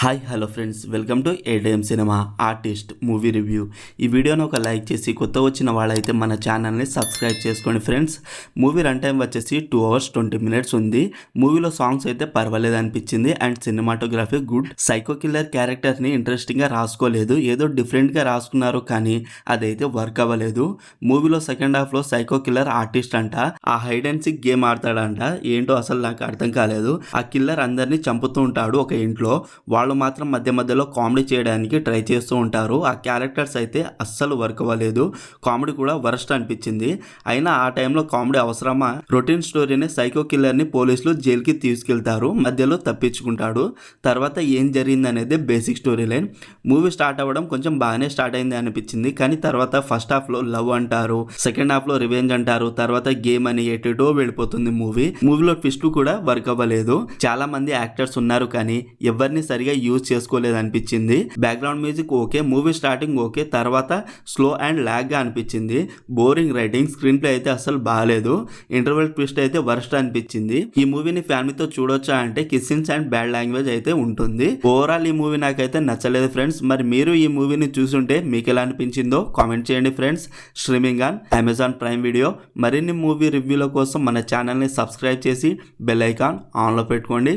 Hi hello friends, welcome to ADM cinema artist movie review. ఈ వీడియోని ఒక like చేసి కొత్త వచ్చిన వాళ్ళైతే మన ఛానల్ని సబ్స్క్రైబ్ చేసుకోండి ఫ్రెండ్స్. మూవీ రన్ టైం వచ్చేసి 2 hours 20 minutes ఉంది. మూవీలో సాంగ్స్ అయితే పర్వాలేదు అనిపించింది and cinematography good. Psycho killer క్యారెక్టర్ని ఇంట్రెస్టింగ్గా రాసుకోలేదు, ఏదో డిఫరెంట్గా రాసుకున్నారు కానీ అదైతే వర్క్ అవ్వలేదు. మూవీలో సెకండ్ హాఫ్లో సైకో కిల్లర్ ఆర్టిస్ట్ అంట, ఆ హైడ్ అండ్ సిక్ గేమ్ ఆడతాడంట. ఏంటో అసలు నాకు అర్థం కాలేదు. ఆ కిల్లర్ అందరినీ చంపుతూ ఉంటాడు ఒక ఇంట్లో, వాళ్ళు మాత్రం మధ్య మధ్యలో కామెడీ చేయడానికి ట్రై చేస్తూ ఉంటారు. ఆ క్యారెక్టర్స్ అయితే అస్సలు వర్క్ అవ్వలేదు, కామెడీ కూడా వరస్ట్ అనిపించింది. అయినా ఆ టైంలో కామెడీ అవసరమా? రొటీన్ స్టోరీని సైకో కిల్లర్ని పోలీసులు జైలుకి తీసుకెళ్తారు, మధ్యలో తప్పించుకుంటాడు. తర్వాత ఏం జరిగింది అనేది basic story line. Movie start అవ్వడం కొంచెం బాగానే స్టార్ట్ అయింది అనిపించింది, కానీ తర్వాత ఫస్ట్ హాఫ్లో లవ్ అంటారు, సెకండ్ హాఫ్లో రివెంజ్ అంటారు, తర్వాత గేమ్ అని ఎటో వెళ్ళిపోతుంది మూవీలో ట్విస్ట్ కూడా వర్క్ అవ్వలేదు. చాలా మంది యాక్టర్స్ ఉన్నారు కానీ ఎవరిని సరిగా యూజ్ చేసుకోలేదు అనిపించింది. Background music okay, movie starting okay, తర్వాత స్లో అండ్ లాగ్ గా అనిపించింది. బోరింగ్ రైటింగ్, స్క్రీన్ ప్లే అయితే అసలు బాగాలేదు. ఇంటర్వెల్ ట్విస్ట్ అయితే వర్స్ట్ అనిపించింది. ఈ మూవీని ఫ్యామిలీతో చూడొచ్చా అంటే కిస్సింగ్స్ అండ్ బ్యాడ్ లాంగ్వేజ్ అయితే ఉంటుంది. ఓవరాల్ ఈ మూవీ నాకైతే నచ్చలేదు ఫ్రెండ్స్. మరి మీరు ఈ మూవీని చూసుంటే మీకు ఎలా అనిపించిందో కామెంట్ చేయండి friends. Streaming on Amazon prime video. మరిన్ని మూవీ రివ్యూల కోసం మన ఛానల్ని సబ్స్క్రైబ్ చేసి బెల్ ఐకాన్ ఆన్లో పెట్టుకోండి.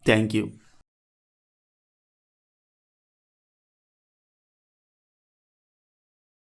Thank you.